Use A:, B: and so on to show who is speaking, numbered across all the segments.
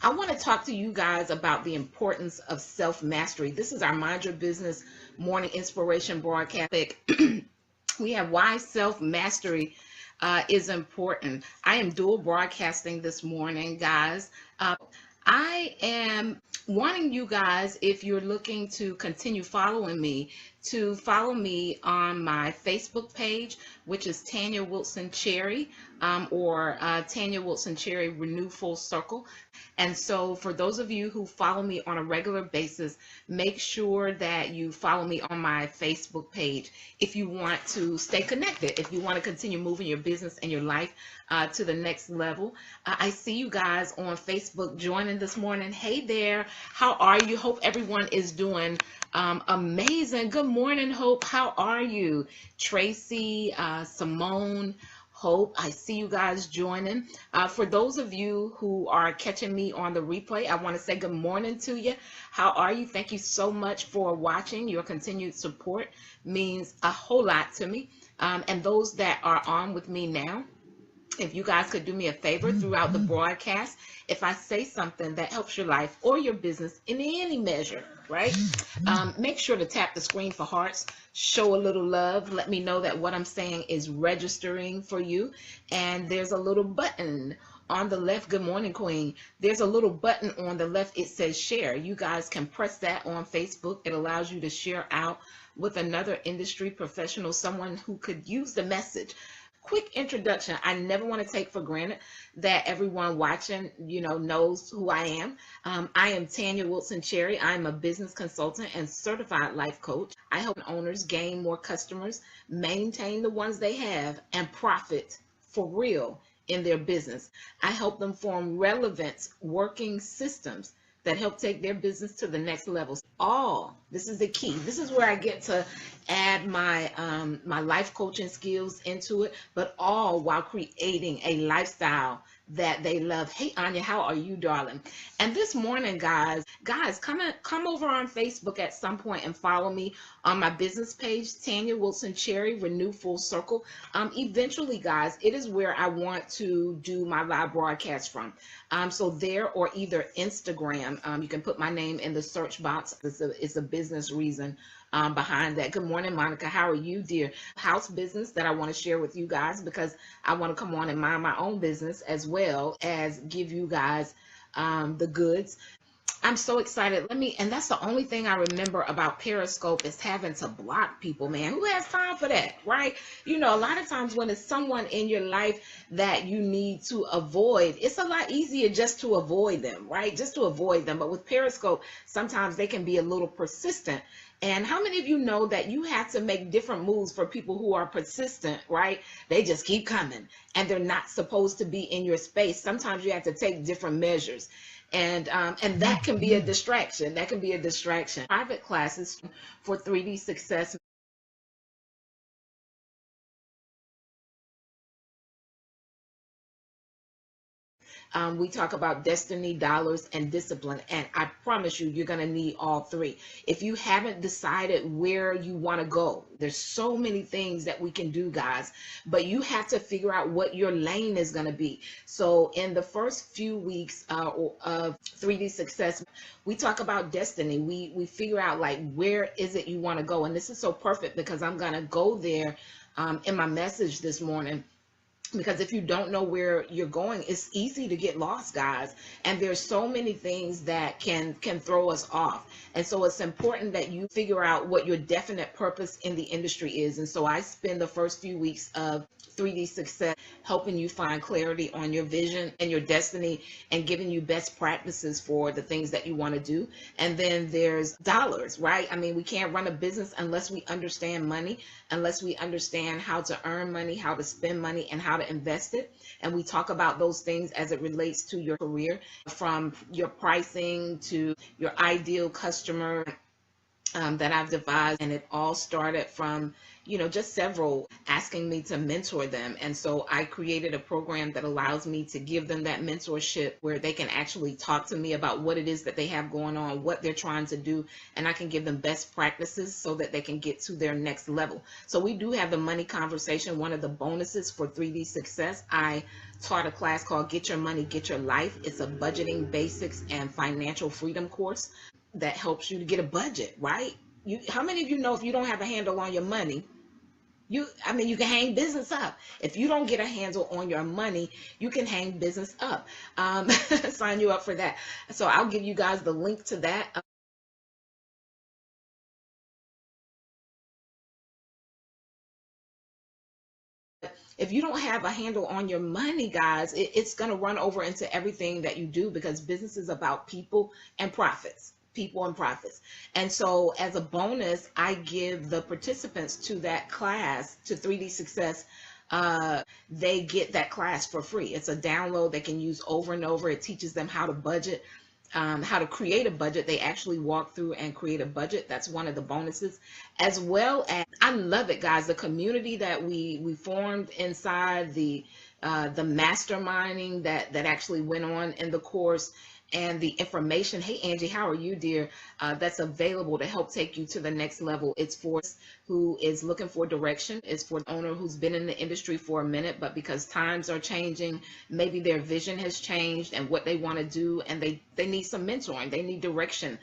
A: I want to talk to you guys about the importance of self-mastery. This is our Mind Your Business morning inspiration broadcast. We have why self-mastery is important. I am dual broadcasting this morning, guys. I am wanting you guys, if you're looking to continue following me, to follow me on my Facebook page, which is Tanya Wilson Cherry, or Tanya Wilson Cherry Renew Full Circle. And so for those of you who follow me on a regular basis, make sure that you follow me on my Facebook page if you want to stay connected, if you want to continue moving your business and your life to the next level. I see you guys on Facebook joining this morning. Hey there, how are you? Hope everyone is doing amazing. Good morning, Hope. How are you? Tracy, Simone, Hope, I see you guys joining. For those of you who are catching me on the replay, I want to say good morning to you. How are you? Thank you so much for watching. Your continued support means a whole lot to me. And those that are on with me now, if you guys could do me a favor throughout the broadcast, if I say something that helps your life or your business in any measure, right? Make sure to tap the screen for hearts, show a little love, let me know that what I'm saying is registering for you. And there's a little button on the left. Good morning, Queen. There's a little button on the left. It says share. You guys can press that on Facebook. It allows you to share out with another industry professional, someone who could use the message. Quick introduction. I never want to take for granted that everyone watching, knows who I am. I am Tanya Wilson Cherry. I'm a business consultant and certified life coach. I help owners gain more customers, maintain the ones they have, and profit for real in their business. I help them form relevant working systems that help take their business to the next level. This is the key. This is where I get to add my my life coaching skills into it, but all while creating a lifestyle that they love. Hey, Anya, how are you, darling? And this morning, guys, come over on Facebook at some point and follow me on my business page, Tanya Wilson Cherry, Renew Full Circle. Eventually, guys, it is where I want to do my live broadcast from. So there, or either Instagram. You can put my name in the search box. It's a business reason behind that. Good morning, Monica. How are you, dear? House business that I want to share with you guys, because I want to come on and mind my own business as well as give you guys the goods. I'm so excited. And that's the only thing I remember about Periscope is having to block people, man. Who has time for that, right? A lot of times when it's someone in your life that you need to avoid, it's a lot easier just to avoid them, right? Just to avoid them. But with Periscope, sometimes they can be a little persistent. And how many of you know that you have to make different moves for people who are persistent, right? They just keep coming and they're not supposed to be in your space. Sometimes you have to take different measures. And that can be a distraction. That can be a distraction. Private classes for 3D success. We talk about destiny, dollars, and discipline. And I promise you, you're going to need all three. If you haven't decided where you want to go, there's so many things that we can do, guys, but you have to figure out what your lane is going to be. So in the first few weeks of 3D success, we talk about destiny. We figure out, like, where is it you want to go? And this is so perfect because I'm going to go there in my message this morning. Because if you don't know where you're going, it's easy to get lost, guys. And there's so many things that can throw us off. And so it's important that you figure out what your definite purpose in the industry is. And so I spend the first few weeks of 3D success helping you find clarity on your vision and your destiny and giving you best practices for the things that you want to do. And then there's dollars, right? I mean, we can't run a business unless we understand money, unless we understand how to earn money, how to spend money, and how to invest it. And we talk about those things as it relates to your career, from your pricing to your ideal customer, that I've devised, and it all started from, just several asking me to mentor them. And so I created a program that allows me to give them that mentorship where they can actually talk to me about what it is that they have going on, what they're trying to do, and I can give them best practices so that they can get to their next level. So we do have the money conversation. One of the bonuses for 3D Success, I taught a class called Get Your Money, Get Your Life. It's a budgeting basics and financial freedom course that helps you to get a budget, right? How many of you know if you don't have a handle on your money, you can hang business up. If you don't get a handle on your money, you can hang business up. Sign you up for that. So I'll give you guys the link to that. If you don't have a handle on your money, guys, it's going to run over into everything that you do, because business is about people and profits. People and profits. And so as a bonus, I give the participants to that class, to 3D Success, they get that class for free. It's a download they can use over and over. It teaches them how to budget, how to create a budget. They actually walk through and create a budget. That's one of the bonuses. As well as, I love it, guys, the community that we formed inside the masterminding that actually went on in the course, and the information. Hey, Angie, how are you, dear? That's available to help take you to the next level. It's for who is looking for direction. It's for the owner who's been in the industry for a minute, but because times are changing, maybe their vision has changed and what they want to do, and they need some mentoring. They need direction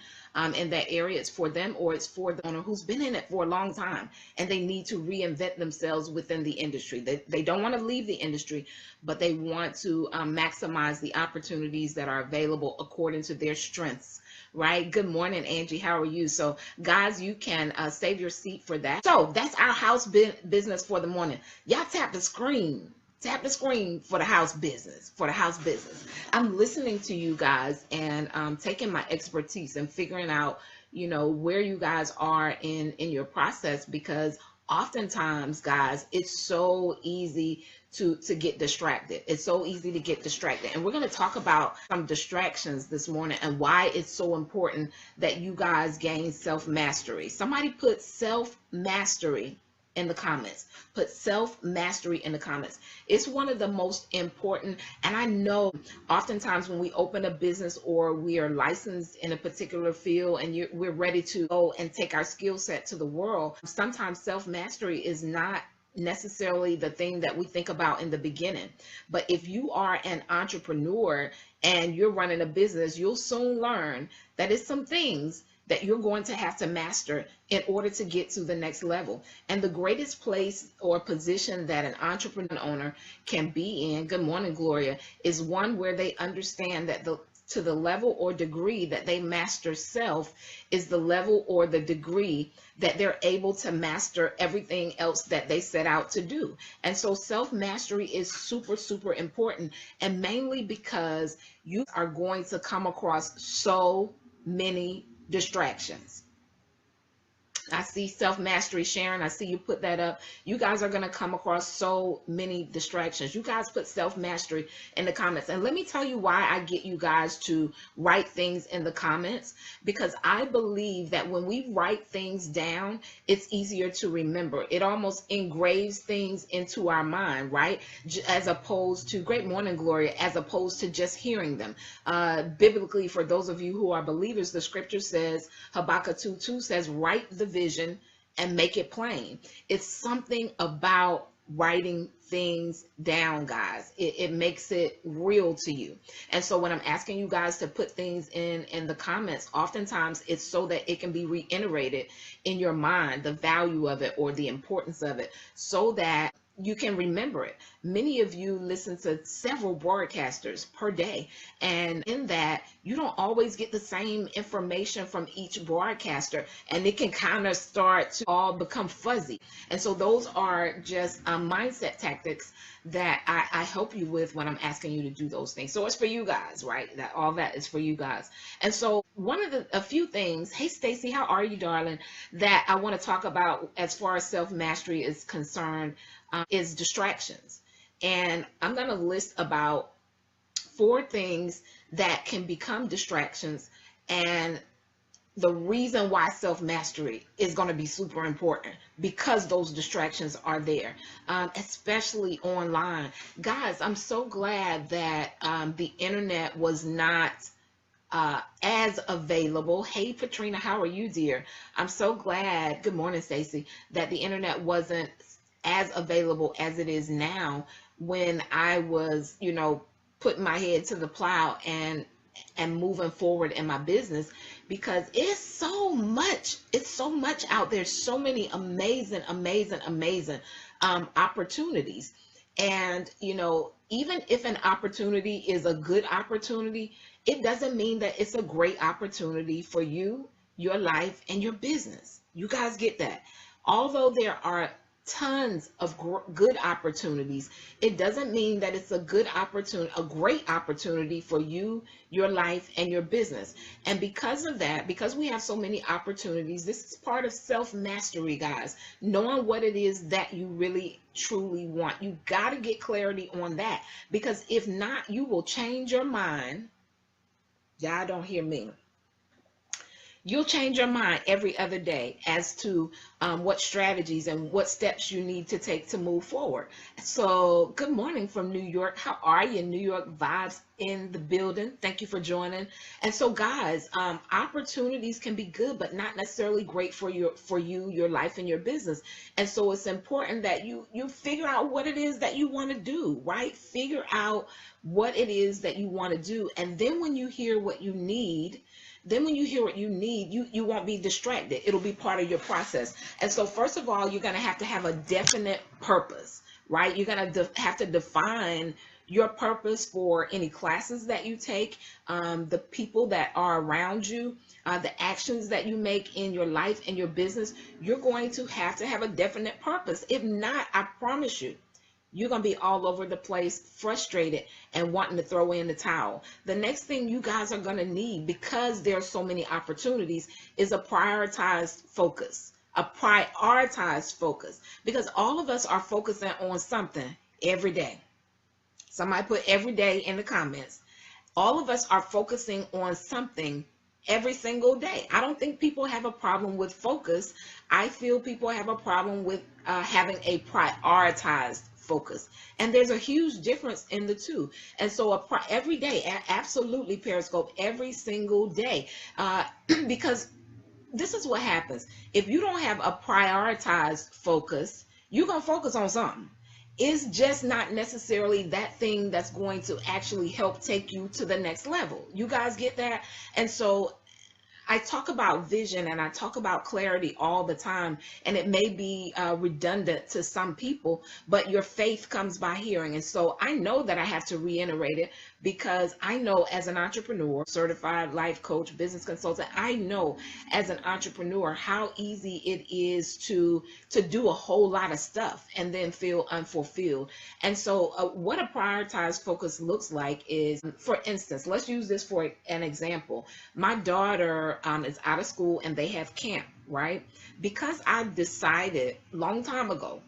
A: in that area. It's for them, or it's for the owner who's been in it for a long time and they need to reinvent themselves within the industry. They don't want to leave the industry, but they want to maximize the opportunities that are available according to their strengths. Right? Good morning, Angie. How are you? So, guys, you can save your seat for that. So that's our house business for the morning. Y'all tap the screen. Tap the screen for the house business. For the house business. I'm listening to you guys and taking my expertise and figuring out, where you guys are in your process, because oftentimes, guys, it's so easy to get distracted. It's so easy to get distracted. And we're going to talk about some distractions this morning and why it's so important that you guys gain self-mastery. Somebody put self-mastery in the comments. Put self-mastery in the comments. It's one of the most important. And I know oftentimes when we open a business or we are licensed in a particular field and we're ready to go and take our skill set to the world, sometimes self-mastery is not necessarily the thing that we think about in the beginning. But if you are an entrepreneur and you're running a business, you'll soon learn that it's some things that you're going to have to master in order to get to the next level. And the greatest place or position that an entrepreneur owner can be in, good morning, Gloria, is one where they understand that to the level or degree that they master self is the level or the degree that they're able to master everything else that they set out to do. And so self-mastery is super, super important, and mainly because you are going to come across so many distractions. I see self-mastery, Sharon. I see you put that up. You guys are going to come across so many distractions. You guys put self-mastery in the comments. And let me tell you why I get you guys to write things in the comments. Because I believe that when we write things down, it's easier to remember. It almost engraves things into our mind, right? As opposed to, great morning, Gloria, as opposed to just hearing them. Biblically, for those of you who are believers, the scripture says, Habakkuk 2:2 says, write the vision and make it plain. It's something about writing things down, guys. It makes it real to you. And so when I'm asking you guys to put things in the comments, oftentimes it's so that it can be reiterated in your mind, the value of it or the importance of it, so that you can remember it. Many of you listen to several broadcasters per day, and in that you don't always get the same information from each broadcaster, and it can kind of start to all become fuzzy. And so those are just mindset tactics that I help you with when I'm asking you to do those things. So it's for you guys, right? That all that is for you guys. And so a few things, hey Stacy, how are you, darling, that I want to talk about as far as self-mastery is concerned, is distractions. And I'm going to list about 4 things that can become distractions. And the reason why self-mastery is going to be super important, because those distractions are there, especially online. Guys, I'm so glad that the internet was not as available. Hey, Patrina, how are you, dear? I'm so glad, good morning, Stacy, that the internet wasn't as available as it is now when I was, putting my head to the plow and moving forward in my business, because it's so much out there, so many amazing opportunities. And even if an opportunity is a good opportunity, it doesn't mean that it's a great opportunity for you, your life, and your business. You guys get that? Although there are tons of good opportunities, it doesn't mean that it's a great opportunity for you, your life, and your business. And because of that, because we have so many opportunities, this is part of self-mastery, guys. Knowing what it is that you really truly want. You got to get clarity on that, because if not, you will change your mind. Y'all don't hear me. You'll change your mind every other day as to what strategies and what steps you need to take to move forward. So good morning from New York. How are you? New York vibes in the building. Thank you for joining. And so guys, opportunities can be good, but not necessarily great for you, your life, and your business. And so it's important that you figure out what it is that you want to do, right? Figure out what it is that you want to do. And then when you hear what you need, you won't be distracted. It'll be part of your process. And so first of all, you're going to have a definite purpose, right? You're going to have to define your purpose for any classes that you take, the people that are around you, the actions that you make in your life and your business. You're going to have a definite purpose. If not, I promise you, you're going to be all over the place, frustrated, and wanting to throw in the towel. The next thing you guys are going to need, because there are so many opportunities, is a prioritized focus. Because all of us are focusing on something every day. Somebody put every day in the comments. All of us are focusing on something every single day. I don't think people have a problem with focus. I feel people have a problem with having a prioritized focus. And there's a huge difference in the two. And so every day, absolutely, Periscope, every single day, because this is what happens. If you don't have a prioritized focus, you're going to focus on something. It's just not necessarily that thing that's going to actually help take you to the next level. You guys get that? And so I talk about vision and I talk about clarity all the time, and it may be redundant to some people, but your faith comes by hearing. And so I know that I have to reiterate it, because I know as an entrepreneur, certified life coach, business consultant, I know as an entrepreneur how easy it is to do a whole lot of stuff and then feel unfulfilled. And so what a prioritized focus looks like is, for instance, let's use this for an example. My daughter is out of school and they have camp, right? Because I decided long time ago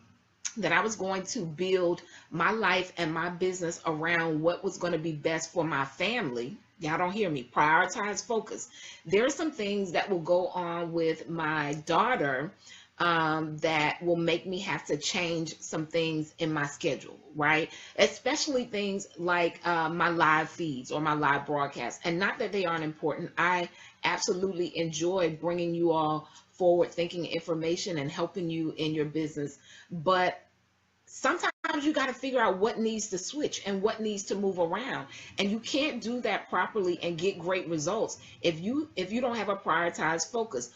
A: that I was going to build my life and my business around what was going to be best for my family. Y'all don't hear me. Prioritize focus. There are some things that will go on with my daughter that will make me have to change some things in my schedule, right? Especially things like my live feeds or my live broadcasts. And not that they aren't important. I absolutely enjoy bringing you all forward thinking information and helping you in your business. But sometimes you got to figure out what needs to switch and what needs to move around. And you can't do that properly and get great results if you don't have a prioritized focus.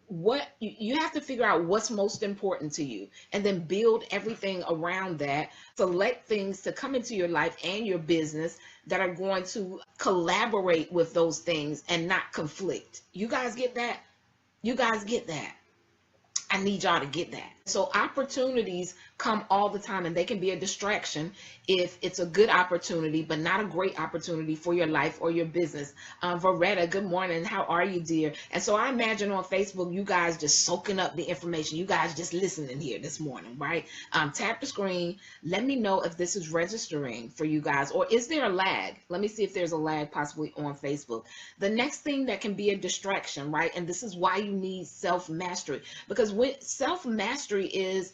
A: What you have to figure out what's most important to you, and then build everything around that. Select things to come into your life and your business that are going to collaborate with those things and not conflict. You guys get that? You guys get that? I need y'all to get that. So opportunities come all the time, and they can be a distraction if it's a good opportunity, but not a great opportunity for your life or your business. Veretta, good morning. How are you, dear? And so I imagine on Facebook, you guys just soaking up the information. You guys just listening here this morning, right? Tap the screen. Let me know if this is registering for you guys, or is there a lag? Let me see if there's a lag possibly on Facebook. The next thing that can be a distraction, right? And this is why you need self-mastery, because when self-mastery is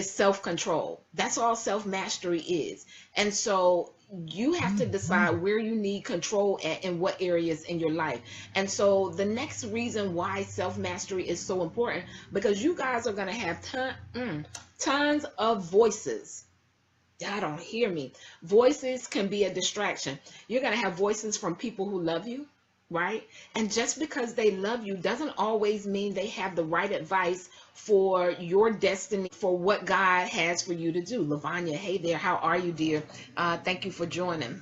A: self-control. That's all self-mastery is. And so you have to decide where you need control at in what areas in your life. And so the next reason why self-mastery is so important, because you guys are going to have tons of voices. Y'all don't hear me. Voices can be a distraction. You're going to have voices from people who love you, right? And just because they love you doesn't always mean they have the right advice for your destiny, for what God has for you to do. Lavanya, hey there, how are you, dear? Thank you for joining.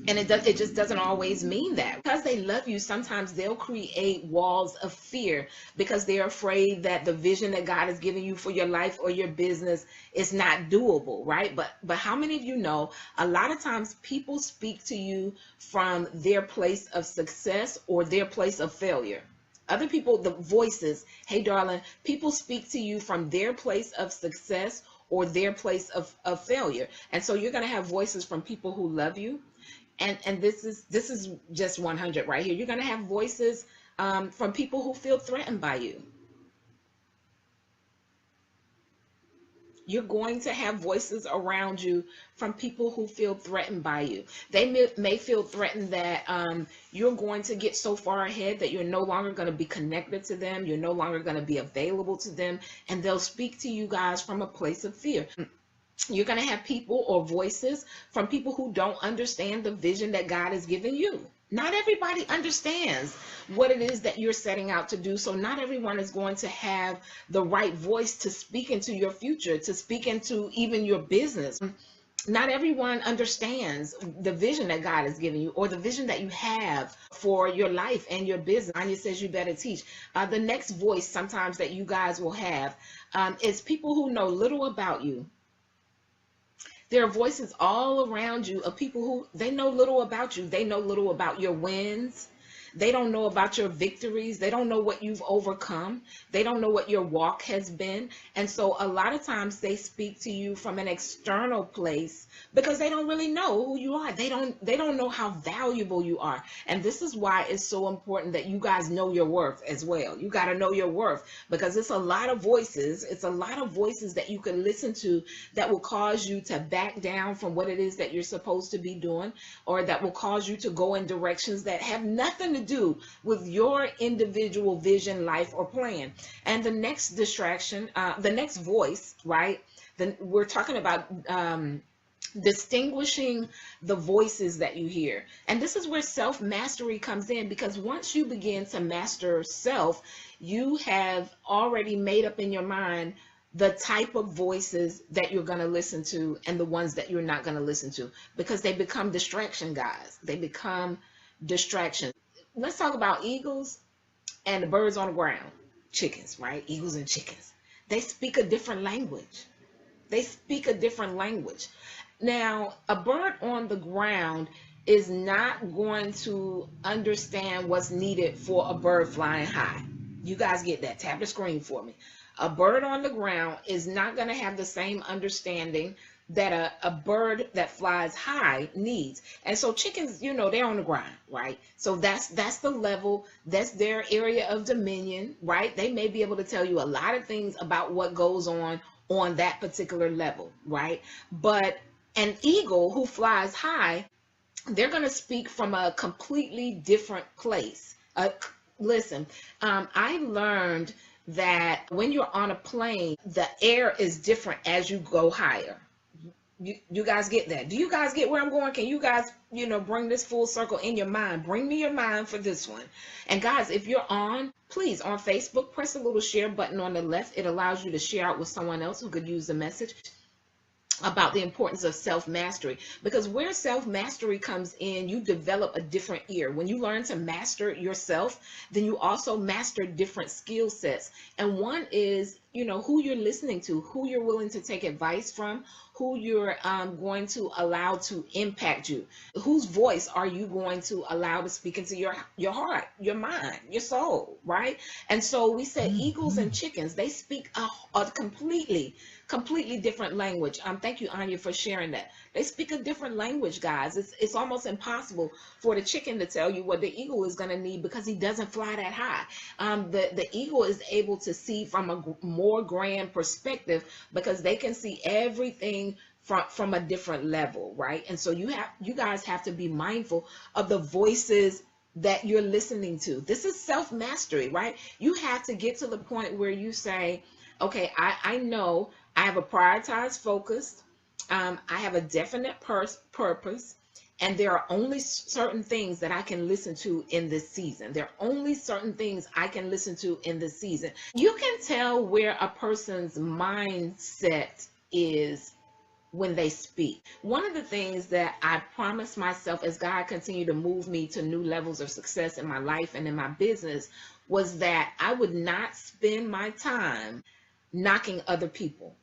A: And it just doesn't always mean that. Because they love you, sometimes they'll create walls of fear because they're afraid that the vision that God has given you for your life or your business is not doable, right? But how many of you know a lot of times people speak to you from their place of success or their place of failure? Other people, the voices, hey darling, people speak to you from their place of success or their place of failure. And so you're going to have voices from people who love you. And this is just 100 right here. You're going to have voices from people who feel threatened by you. You're going to have voices around you from people who feel threatened by you. They may feel threatened that you're going to get so far ahead that you're no longer going to be connected to them. You're no longer going to be available to them. And they'll speak to you guys from a place of fear. You're going to have people or voices from people who don't understand the vision that God has given you. Not everybody understands what it is that you're setting out to do. So not everyone is going to have the right voice to speak into your future, to speak into even your business. Not everyone understands the vision that God has given you or the vision that you have for your life and your business. Anya says you better teach. The next voice sometimes that you guys will have is people who know little about you. There are voices all around you of people who they know little about you. They know little about your wins. They don't know about your victories. They don't know what you've overcome. They don't know what your walk has been. And so a lot of times they speak to you from an external place because they don't really know who you are. They don't know how valuable you are. And this is why it's so important that you guys know your worth as well. You got to know your worth because it's a lot of voices. It's a lot of voices that you can listen to that will cause you to back down from what it is that you're supposed to be doing, or that will cause you to go in directions that have nothing to do with your individual vision, life, or plan. And the next distraction, the next voice, right? Then we're talking about distinguishing the voices that you hear. And this is where self-mastery comes in, because once you begin to master self, you have already made up in your mind the type of voices that you're going to listen to and the ones that you're not going to listen to, because they become distraction, guys. They become distractions. Let's talk about eagles and the birds on the ground. Chickens, right? Eagles and chickens. They speak a different language. They speak a different language. Now, a bird on the ground is not going to understand what's needed for a bird flying high. You guys get that? Tap the screen for me. A bird on the ground is not going to have the same understanding that a bird that flies high needs. And so chickens, you know, they're on the ground, right? So that's the level, that's their area of dominion, right? They may be able to tell you a lot of things about what goes on that particular level, right? But an eagle who flies high, they're going to speak from a completely different place. Listen, I learned that when you're on a plane, the air is different as you go higher. You guys get that? Do you guys get where I'm going? Can you guys, bring this full circle in your mind? Bring me your mind for this one. And guys, if you're please, on Facebook, press the little share button on the left. It allows you to share out with someone else who could use the message about the importance of self-mastery. Because where self-mastery comes in, you develop a different ear. When you learn to master yourself, then you also master different skill sets. And one is who you're listening to, who you're willing to take advice from, who you're going to allow to impact you, whose voice are you going to allow to speak into your heart, your mind, your soul, right? And so we said eagles and chickens, they speak a completely different language. Thank you, Anya, for sharing that. They speak a different language, guys. It's almost impossible for the chicken to tell you what the eagle is going to need because he doesn't fly that high. The eagle is able to see from a more grand perspective because they can see everything from a different level, right? And so you guys have to be mindful of the voices that you're listening to. This is self-mastery, right? You have to get to the point where you say, okay, I know I have a prioritized focus. I have a definite purpose, and there are only certain things that I can listen to in this season. There are only certain things I can listen to in this season. You can tell where a person's mindset is when they speak. One of the things that I promised myself as God continued to move me to new levels of success in my life and in my business was that I would not spend my time knocking other people.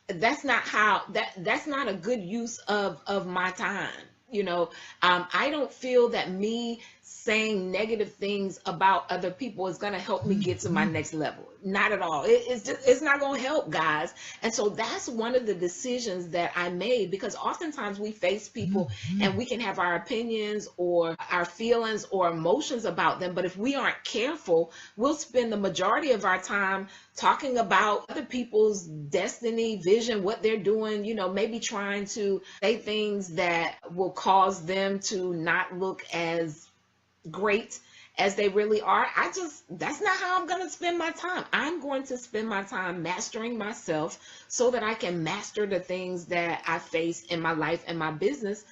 A: That's not a good use of my time. I don't feel that me saying negative things about other people is going to help me get to my next level. Not at all. It's not going to help, guys. And so that's one of the decisions that I made, because oftentimes we face people and we can have our opinions or our feelings or emotions about them. But if we aren't careful, we'll spend the majority of our time talking about other people's destiny, vision, what they're doing, maybe trying to say things that will cause them to not look as great as they really are. That's not how I'm going to spend my time. I'm going to spend my time mastering myself so that I can master the things that I face in my life and my business,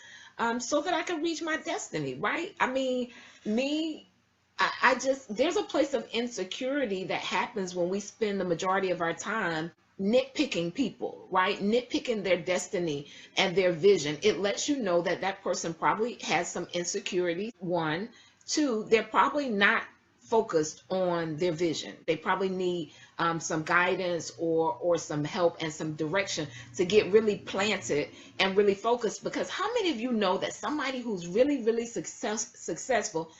A: so that I can reach my destiny, right? I mean, there's a place of insecurity that happens when we spend the majority of our time nitpicking people, right? Nitpicking their destiny and their vision. It lets you know that that person probably has some insecurity. One, two, they're probably not focused on their vision. They probably need some guidance or some help and some direction to get really planted and really focused. Because how many of you know that somebody who's really, really successful,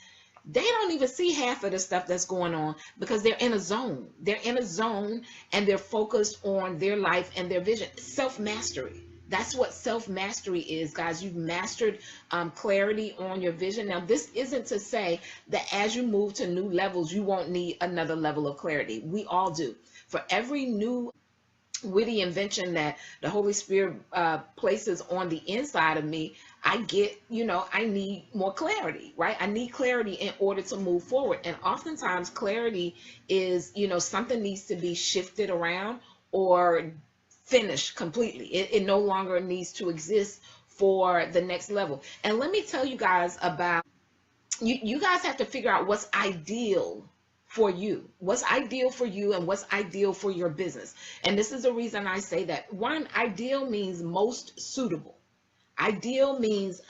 A: they don't even see half of the stuff that's going on because they're in a zone. They're in a zone and they're focused on their life and their vision. Self-mastery. That's what self-mastery is, guys. You've mastered clarity on your vision. Now, this isn't to say that as you move to new levels, you won't need another level of clarity. We all do. For every new witty invention that the Holy Spirit places on the inside of me, I need more clarity, right? I need clarity in order to move forward. And oftentimes clarity is, something needs to be shifted around or finished completely. It no longer needs to exist for the next level. And let me tell you guys about, you guys have to figure out what's ideal for you. What's ideal for you and what's ideal for your business. And this is the reason I say that. One, ideal means most suitable. Ideal means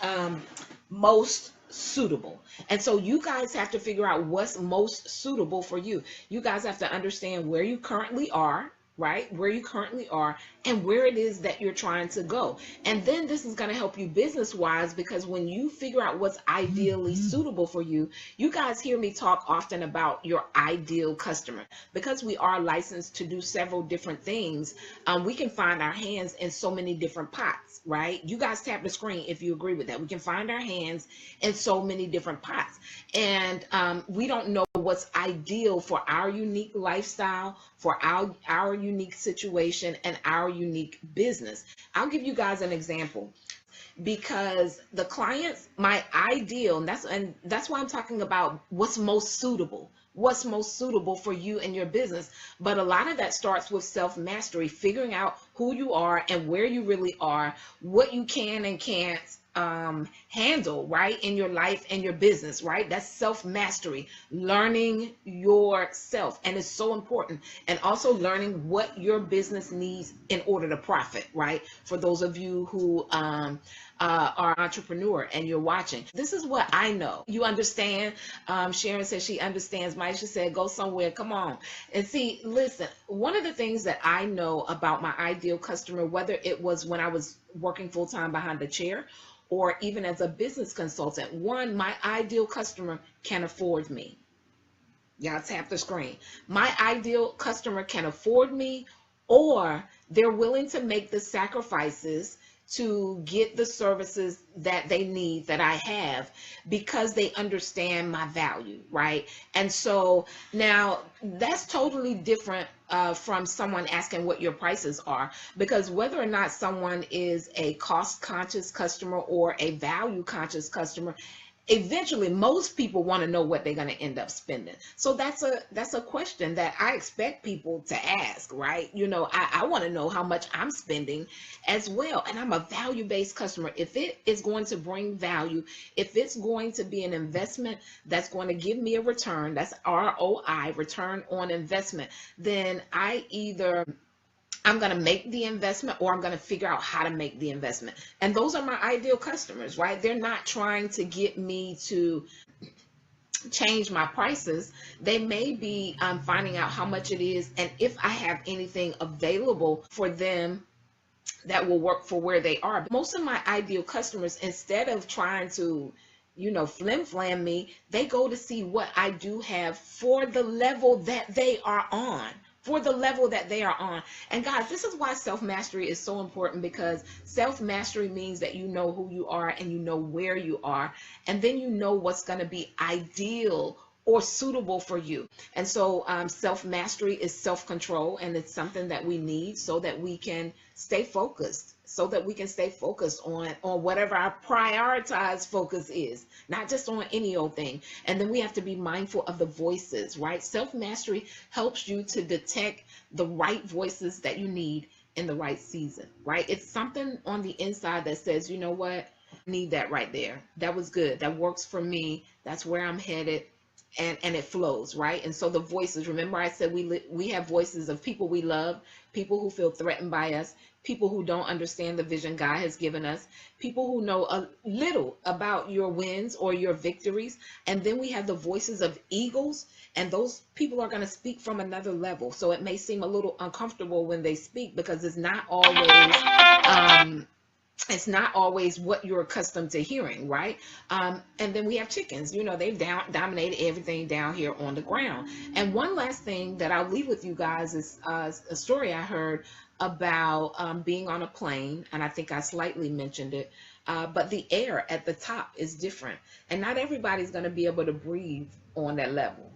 A: most suitable. And so you guys have to figure out what's most suitable for you. You guys have to understand where you currently are, right? Where you currently are and where it is that you're trying to go. And then this is going to help you business wise, because when you figure out what's ideally suitable for you, you guys hear me talk often about your ideal customer. Because we are licensed to do several different things, we can find our hands in so many different pots, right? You guys tap the screen if you agree with that. We can find our hands in so many different pots. And we don't know what's ideal for our unique lifestyle, for our unique situation, and our unique business. I'll give you guys an example, because the clients, my ideal, and that's why I'm talking about what's most suitable for you and your business. But a lot of that starts with self-mastery, figuring out who you are and where you really are, what you can and can't handle, right, in your life and your business, right? That's self-mastery, learning yourself. And it's so important. And also learning what your business needs in order to profit, right? For those of you who are entrepreneur and you're watching. This is what I know. You understand? Sharon said she understands. Maisha said, go somewhere. Come on. And see, listen, one of the things that I know about my ideal customer, whether it was when I was working full-time behind the chair or even as a business consultant, one, my ideal customer can afford me. Y'all tap the screen. My ideal customer can afford me, or they're willing to make the sacrifices to get the services that they need, that I have, because they understand my value, right? And so now that's totally different from someone asking what your prices are, because whether or not someone is a cost-conscious customer or a value-conscious customer, eventually most people want to know what they're going to end up spending. So that's a question that I expect people to ask, right? You know, I want to know how much I'm spending as well. And I'm a value-based customer. If it is going to bring value, if it's going to be an investment that's going to give me a return, that's ROI, return on investment, then I'm going to make the investment, or I'm going to figure out how to make the investment. And those are my ideal customers, right? They're not trying to get me to change my prices. They may be finding out how much it is and if I have anything available for them that will work for where they are. Most of my ideal customers, instead of trying to, you know, flim-flam me, they go to see what I do have for the level that they are on. For the level that they are on. And guys, this is why self-mastery is so important, because self-mastery means that you know who you are and you know where you are, and then you know what's going to be ideal or suitable for you. And so self-mastery is self-control, and it's something that we need so that we can stay focused, on whatever our prioritized focus is, not just on any old thing. And then we have to be mindful of the voices, right? Self-mastery helps you to detect the right voices that you need in the right season, right? It's something on the inside that says, you know what, I need that right there. That was good. That works for me. That's where I'm headed. And it flows, right? And so the voices, remember I said we have voices of people we love, people who feel threatened by us, people who don't understand the vision God has given us, people who know a little about your wins or your victories. And then we have the voices of eagles, and those people are going to speak from another level. So it may seem a little uncomfortable when they speak, because it's not always what you're accustomed to hearing, right? And then we have chickens. You know, they've dominated everything down here on the ground. And one last thing that I'll leave with you guys is a story I heard about being on a plane, and I think I slightly mentioned it, but the air at the top is different, and not everybody's going to be able to breathe on that level.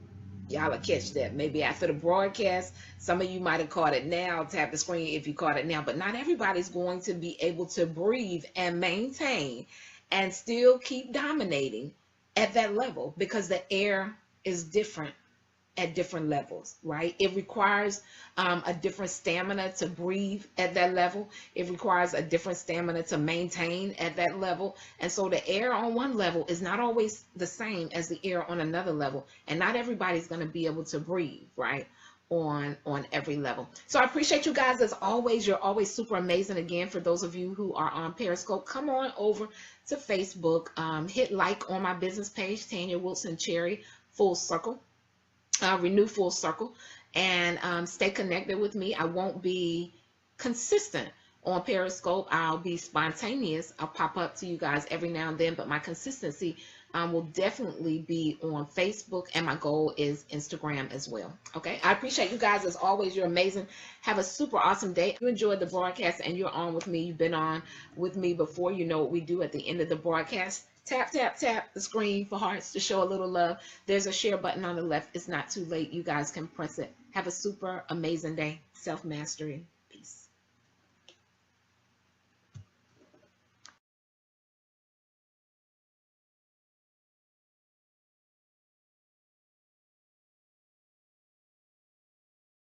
A: Y'all will catch that maybe after the broadcast. Some of you might have caught it now. Tap the screen if you caught it now. But not everybody's going to be able to breathe and maintain and still keep dominating at that level, because the air is different at different levels, right? It requires a different stamina to breathe at that level. It requires a different stamina to maintain at that level. And so the air on one level is not always the same as the air on another level. And not everybody's going to be able to breathe, right, on every level. So I appreciate you guys as always. You're always super amazing. Again, for those of you who are on Periscope, come on over to Facebook. Hit like on my business page, Tanya Wilson Cherry, Full Circle. Renew Full Circle, and stay connected with me. I won't be consistent on Periscope. I'll be spontaneous. I'll pop up to you guys every now and then, but my consistency will definitely be on Facebook, and my goal is Instagram as well. Okay, I appreciate you guys as always. You're amazing. Have a super awesome day. If you enjoyed the broadcast and you're on with me, you've been on with me before, you know what we do at the end of the broadcast. Tap, tap, tap the screen for hearts to show a little love. There's a share button on the left. It's not too late. You guys can press it. Have a super amazing day. Self-mastery.